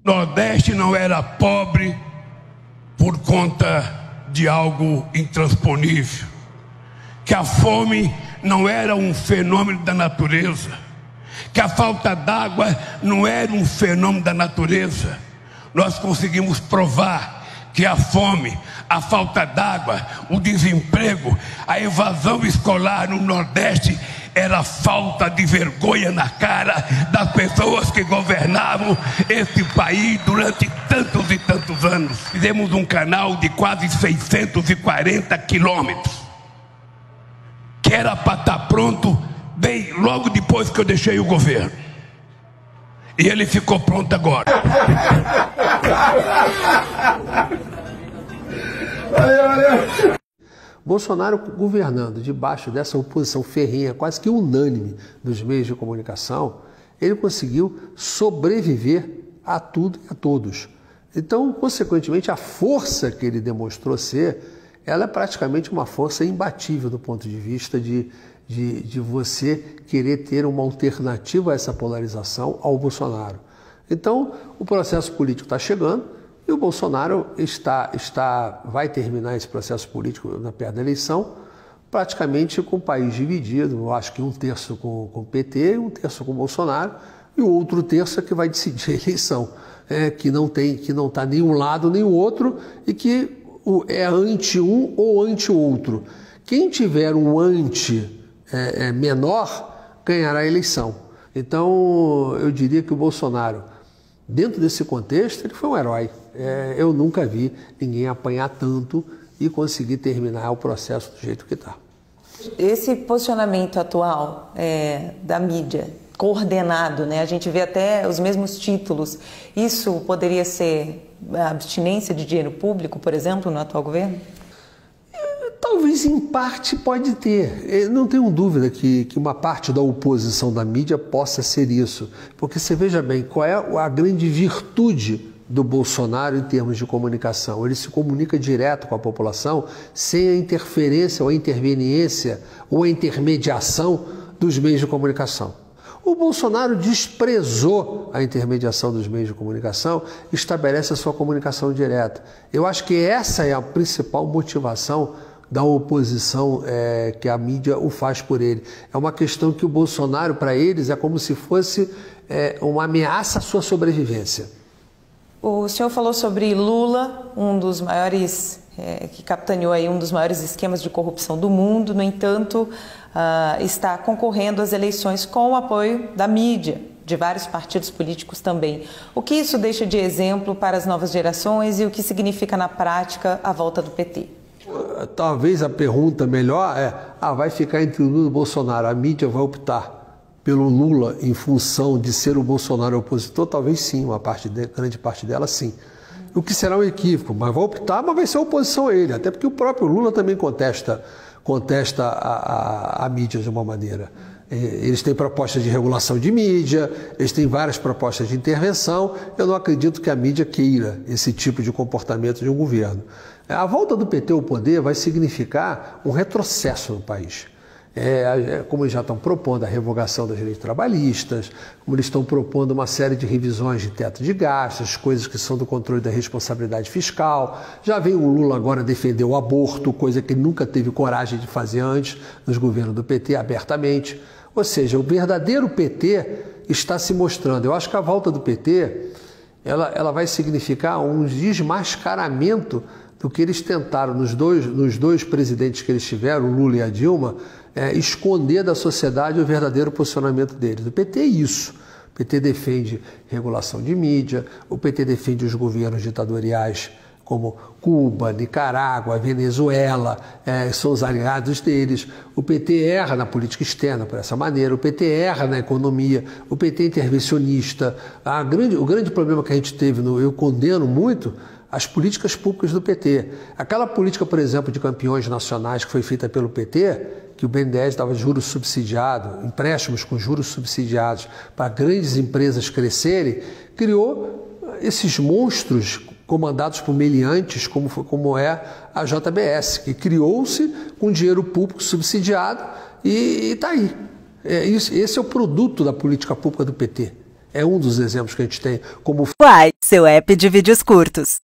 Nordeste não era pobre por conta de algo intransponível, que a fome não era um fenômeno da natureza, que a falta d'água não era um fenômeno da natureza. Nós conseguimos provar que a fome, a falta d'água, o desemprego, a evasão escolar no Nordeste era falta de vergonha na cara das pessoas que governavam esse país durante tantos e tantos anos. Fizemos um canal de quase 640 quilômetros, que era para estar pronto bem logo depois que eu deixei o governo. E ele ficou pronto agora. Bolsonaro governando debaixo dessa oposição ferrenha, quase que unânime dos meios de comunicação, ele conseguiu sobreviver a tudo e a todos. Então, consequentemente, a força que ele demonstrou ser, ela é praticamente uma força imbatível do ponto de vista de você querer ter uma alternativa a essa polarização ao Bolsonaro. Então, o processo político está chegando e o Bolsonaro vai terminar esse processo político na perto da eleição praticamente com o país dividido. Eu acho que um terço com o PT, um terço com o Bolsonaro e o outro terço é que vai decidir a eleição, que não está nem um lado nem o outro e que é anti um ou anti outro. Quem tiver um anti menor ganhará a eleição. Então, eu diria que o Bolsonaro, dentro desse contexto, ele foi um herói. Eu nunca vi ninguém apanhar tanto e conseguir terminar o processo do jeito que está. Esse posicionamento atual da mídia, coordenado, né? A gente vê até os mesmos títulos. Isso poderia ser a abstinência de dinheiro público, por exemplo, no atual governo? Talvez em parte pode ter. Eu não tenho dúvida que uma parte da oposição da mídia possa ser isso. Porque você veja bem, qual é a grande virtude do Bolsonaro em termos de comunicação? Ele se comunica direto com a população sem a interferência ou a interveniência ou a intermediação dos meios de comunicação. O Bolsonaro desprezou a intermediação dos meios de comunicação, estabelece a sua comunicação direta. Eu acho que essa é a principal motivação da oposição que a mídia o faz por ele. É uma questão que o Bolsonaro, para eles, é como se fosse uma ameaça à sua sobrevivência. O senhor falou sobre Lula, um dos maiores, que capitaneou aí um dos maiores esquemas de corrupção do mundo. No entanto, está concorrendo às eleições com o apoio da mídia, de vários partidos políticos também. O que isso deixa de exemplo para as novas gerações e o que significa na prática a volta do PT? Talvez a pergunta melhor vai ficar entre o Lula e o Bolsonaro. A mídia vai optar pelo Lula em função de ser o Bolsonaro opositor? Talvez sim, grande parte dela sim. O que será um equívoco, mas vai optar, mas vai ser oposição a ele, até porque o próprio Lula também contesta a mídia de uma maneira. Eles têm propostas de regulação de mídia, eles têm várias propostas de intervenção. Eu não acredito que a mídia queira esse tipo de comportamento de um governo. A volta do PT ao poder vai significar um retrocesso no país. Como eles já estão propondo a revogação das leis trabalhistas, como eles estão propondo uma série de revisões de teto de gastos, coisas que são do controle da responsabilidade fiscal. Já vem o Lula agora defender o aborto, coisa que ele nunca teve coragem de fazer antes nos governos do PT, abertamente. Ou seja, o verdadeiro PT está se mostrando. Eu acho que a volta do PT ela vai significar um desmascaramento do que eles tentaram nos dois presidentes que eles tiveram, o Lula e a Dilma, esconder da sociedade o verdadeiro posicionamento deles. O PT é isso. O PT defende regulação de mídia, o PT defende os governos ditatoriais como Cuba, Nicarágua, Venezuela, são os aliados deles. O PT erra na política externa por essa maneira, o PT erra na economia, o PT é intervencionista. O grande problema que a gente teve, eu condeno muito, as políticas públicas do PT. Aquela política, por exemplo, de campeões nacionais que foi feita pelo PT, que o BNDES dava juros subsidiados, empréstimos com juros subsidiados para grandes empresas crescerem, criou esses monstros comandados por meliantes, como é a JBS, que criou-se com dinheiro público subsidiado e está aí. Esse é o produto da política pública do PT. É um dos exemplos que a gente tem como Uai, seu app de vídeos curtos.